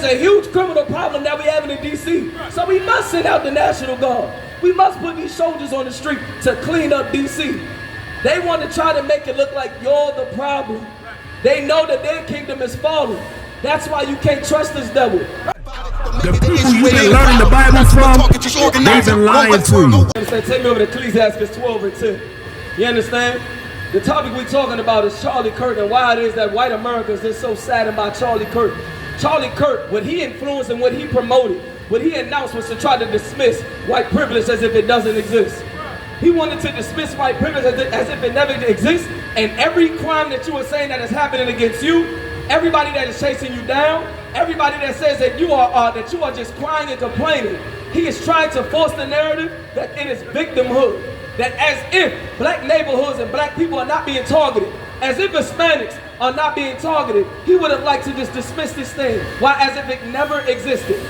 a huge criminal problem that we have in D.C. So we must send out the National Guard. We must put these soldiers on the street to clean up D.C. They want to try to make it look like you're the problem. They know that their kingdom is falling. That's why you can't trust this devil. The people you've been learning the Bible from, they've been lying to you. Take me over to Ecclesiastes 12 and 10. You understand? The topic we're talking about is Charlie Kirk and why it is that white Americans are so saddened by Charlie Kirk. Charlie Kirk, what he influenced and what he promoted, what he announced was to try to dismiss white privilege as if it doesn't exist. He wanted to dismiss white privilege as if it never exists, and every crime that you are saying that is happening against you, everybody that is chasing you down, everybody that says that you are just crying and complaining, he is trying to force the narrative that it is victimhood. That as if black neighborhoods and black people are not being targeted, as if Hispanics are not being targeted, he would have liked to just dismiss this thing. Why? As if it never existed.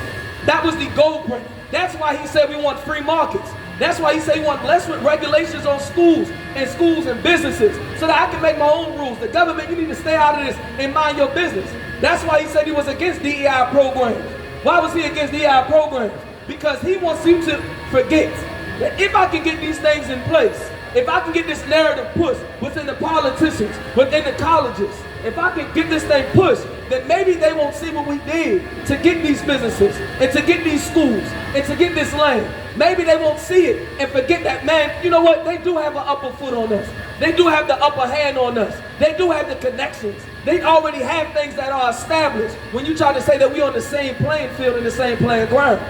That was the gold print. That's why he said we want free markets. That's why he said he wants less regulations on schools and businesses so that I can make my own rules. The government, you need to stay out of this and mind your business. That's why he said he was against DEI programs. Why was he against DEI programs? Because he wants you to forget that if I can get these things in place, if I can get this narrative pushed within the politicians, within the colleges, if I can get this thing pushed, then maybe they won't see what we did to get these businesses and to get these schools and to get this land. Maybe they won't see it and forget that, man, you know what? They do have an upper foot on us. They do have the upper hand on us. They do have the connections. They already have things that are established when you try to say that we're on the same playing field and the same playing ground.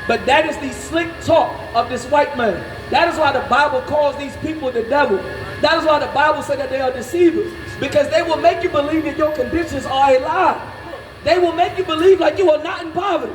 But that is the slick talk of this white man. That is why the Bible calls these people the devil. That is why the Bible says that they are deceivers. Because they will make you believe that your conditions are a lie. They will make you believe like you are not in poverty.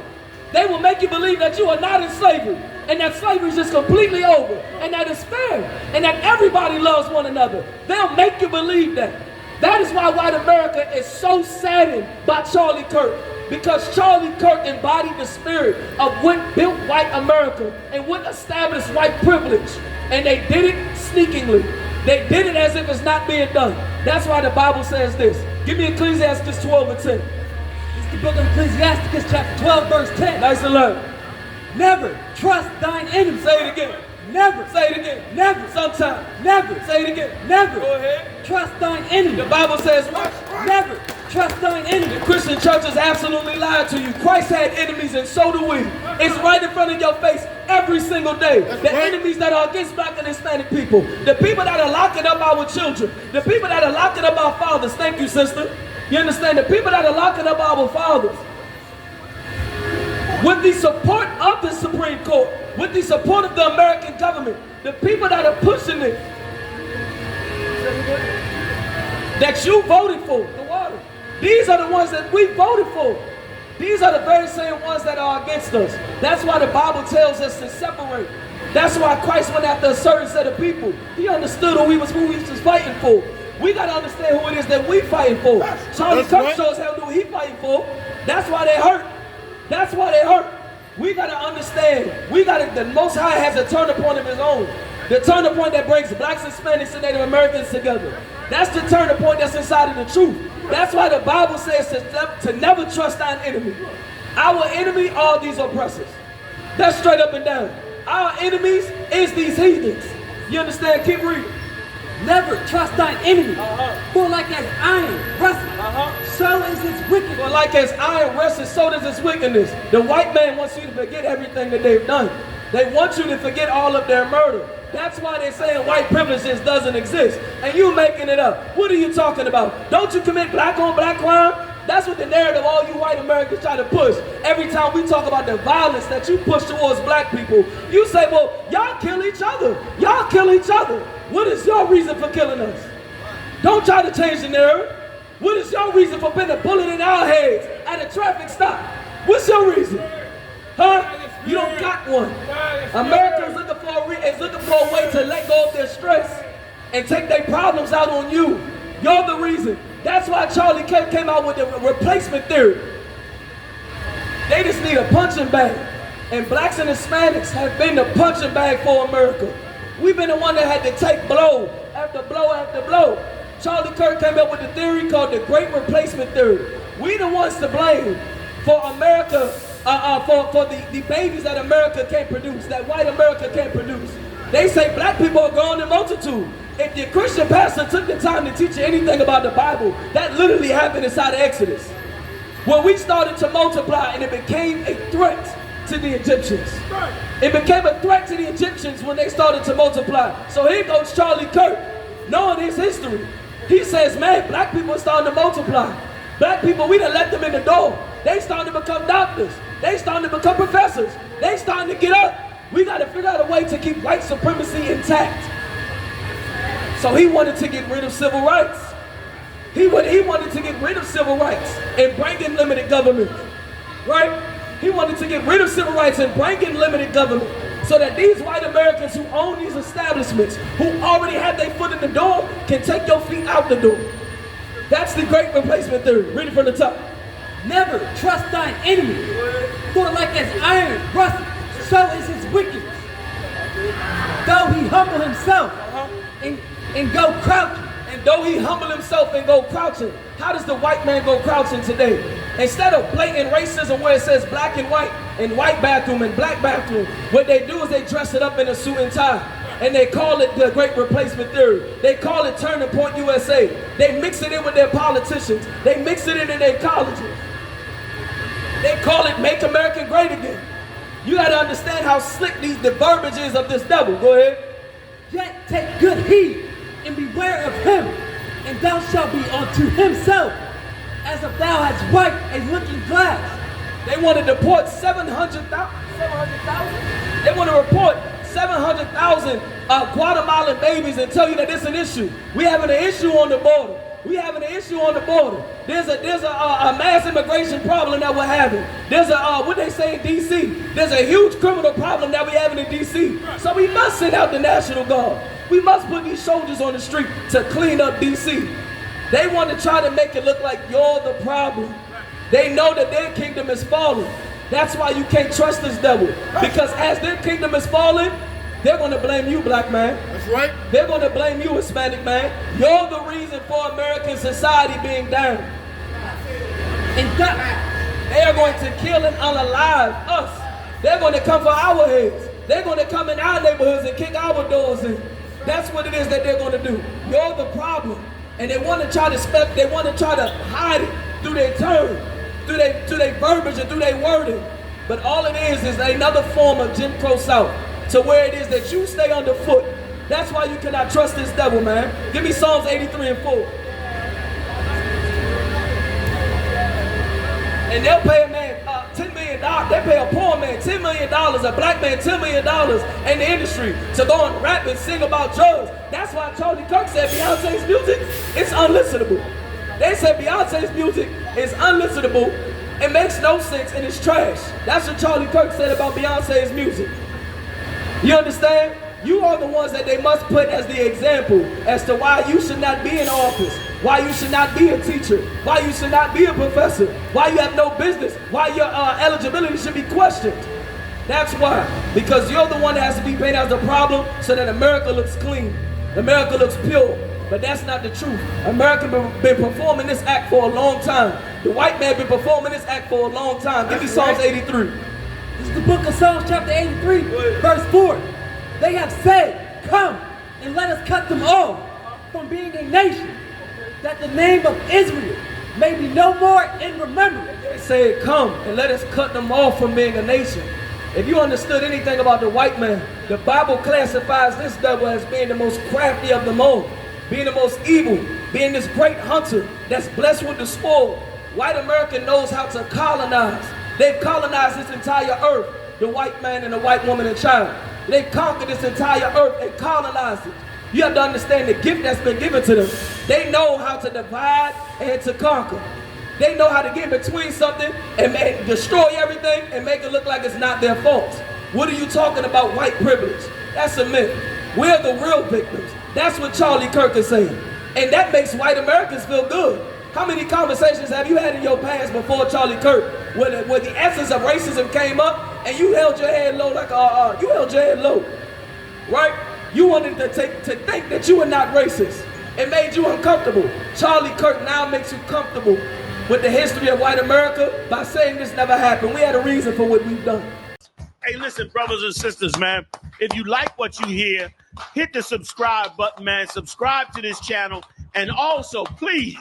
They will make you believe that you are not in slavery. And that slavery is just completely over. And that it's fair. And that everybody loves one another. They'll make you believe that. That is why white America is so saddened by Charlie Kirk. Because Charlie Kirk embodied the spirit of what built white America and what established white privilege. And they did it sneakingly. They did it as if it's not being done. That's why the Bible says this. Give me Ecclesiastes 12 and 10. It's the book of Ecclesiastes chapter 12 verse 10. Nice and loud. Never trust thine enemy. Say it again. Never. Say it again. Never. Sometime. Never. Say it again. Never. Go ahead. Trust thine enemy. The Bible says what? Never. Trust thine enemy. The Christian churches absolutely lied to you. Christ had enemies and so do we. It's right in front of your face every single day. The enemies that are against black and Hispanic people. The people that are locking up our children. The people that are locking up our fathers. Thank you, sister. You understand? The people that are locking up our fathers. With the support of the Supreme Court. With the support of the American government. The people that are pushing it. That you voted for. The water. These are the ones that we voted for. These are the very same ones that are against us. That's why the Bible tells us to separate. That's why Christ went after a certain set of people. He understood who he was fighting for. We got to understand who it is that we fighting for. Charlie Kirk shows how who he fighting for. That's why they hurt. That's why they hurt. We got to understand. The Most High has a turning point of his own. The turning point that brings blacks, Hispanics, and Native Americans together. That's the turning point that's inside of the truth. That's why the Bible says to never trust thine enemy. Our enemy are these oppressors. That's straight up and down. Our enemies is these heathens. You understand? Keep reading. Never trust thine enemy. For like as iron rusteth, so is its wickedness. For like as iron rusteth, so does its wickedness. The white man wants you to forget everything that they've done. They want you to forget all of their murder. That's why they're saying white privilege just doesn't exist. And you making it up. What are you talking about? Don't you commit black on black crime? That's what the narrative all you white Americans try to push. Every time we talk about the violence that you push towards black people, you say, well, y'all kill each other. Y'all kill each other. What is your reason for killing us? Don't try to change the narrative. What is your reason for putting a bullet in our heads at a traffic stop? What's your reason? Huh? You don't got one. America is looking for a way to let go of their stress and take their problems out on you. You're the reason. That's why Charlie Kirk came out with the replacement theory. They just need a punching bag. And blacks and Hispanics have been the punching bag for America. We've been the one that had to take blow after blow after blow. Charlie Kirk came up with a theory called the Great Replacement Theory. We the ones to blame for America, for the babies that America can't produce, that white America can't produce. They say black people are growing in multitude. If your Christian pastor took the time to teach you anything about the Bible, that literally happened inside of Exodus. When we started to multiply and it became a threat to the Egyptians. It became a threat to the Egyptians when they started to multiply. So here goes Charlie Kirk, knowing his history. He says, man, black people are starting to multiply. Black people, we done let them in the door. They starting to become doctors. They starting to become professors. They starting to get up. We got to figure out a way to keep white supremacy intact. So he wanted to get rid of civil rights. He wanted to get rid of civil rights and bring in limited government, right? He wanted to get rid of civil rights and bring in limited government so that these white Americans who own these establishments, who already have their foot in the door, can take your feet out the door. That's the great replacement theory. Read it from the top. Never trust thine enemy, for like as iron rusteth, so is his wickedness. Though he humble himself and go crouching. And though he humble himself and go crouching, how does the white man go crouching today? Instead of blatant racism where it says black and white bathroom and black bathroom, what they do is they dress it up in a suit and tie. And they call it the great replacement theory. They call it Turning Point USA. They mix it in with their politicians. They mix it in their colleges. They call it Make America Great Again. You got to understand how slick the verbiage is of this devil. Go ahead. Yet take good heed and beware of him, and thou shalt be unto himself as if thou hadst wiped a looking glass. They want to deport 700,000. They want to report 700,000 Guatemalan babies and tell you that it's an issue. We having an issue on the border. We having an issue on the border. There's a mass immigration problem that we're having. There's what they say in D.C. There's a huge criminal problem that we're having in D.C. So we must send out the National Guard. We must put these soldiers on the street to clean up D.C. They want to try to make it look like you're the problem. They know that their kingdom is falling. That's why you can't trust this devil. Because as their kingdom is falling, they're going to blame you, black man. That's right. They're going to blame you, Hispanic man. You're the reason for American society being down. And they are going to kill and unalive us. They're going to come for our heads. They're going to come in our neighborhoods and kick our doors in. That's what it is that they're going to do. You're the problem. And they want to try to they want to try to hide it through their term, through their verbiage and through their wording. But all it is another form of Jim Crow South, to where it is that you stay underfoot. That's why you cannot trust this devil, man. Give me Psalms 83 and 4. And they'll pay a man $10 million. They pay a poor man $10 million, a black man $10 million in the industry to go and rap and sing about drugs. That's why Charlie Kirk said Beyonce's music is unlistenable. They said Beyonce's music is unlistenable, it makes no sense, and it's trash. That's what Charlie Kirk said about Beyonce's music. You understand? You are the ones that they must put as the example as to why you should not be in office, why you should not be a teacher, why you should not be a professor, why you have no business, why your eligibility should be questioned. That's why. Because you're the one that has to be painted as the problem so that America looks clean, America looks pure. But that's not the truth. America been performing this act for a long time. The white man been performing this act for a long time. Give me Psalms 83. This is the book of Psalms chapter 83, verse 4. They have said, come and let us cut them off from being a nation, that the name of Israel may be no more in remembrance. They said, come and let us cut them off from being a nation. If you understood anything about the white man, the Bible classifies this devil as being the most crafty of them all, being the most evil, being this great hunter that's blessed with the spoil. White America knows how to colonize. They've colonized this entire earth, the white man and the white woman and child. They've conquered this entire earth and colonized it. You have to understand the gift that's been given to them. They know how to divide and to conquer. They know how to get between something and destroy everything and make it look like it's not their fault. What are you talking about, white privilege? That's a myth. We're the real victims. That's what Charlie Kirk is saying. And that makes white Americans feel good. How many conversations have you had in your past before Charlie Kirk where the essence of racism came up and you held your head low like, you held your head low, right? You wanted to think that you were not racist. It made you uncomfortable. Charlie Kirk now makes you comfortable with the history of white America by saying this never happened. We had a reason for what we've done. Hey, listen, brothers and sisters, man. If you like what you hear, hit the subscribe button, man. Subscribe to this channel. And also, please,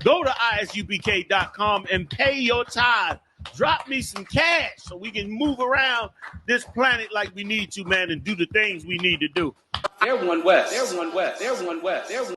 go to ISUPK.com and pay your tithe. Drop me some cash so we can move around this planet like we need to, man, and do the things we need to do. They're one West. They're one West. They're one West. They're one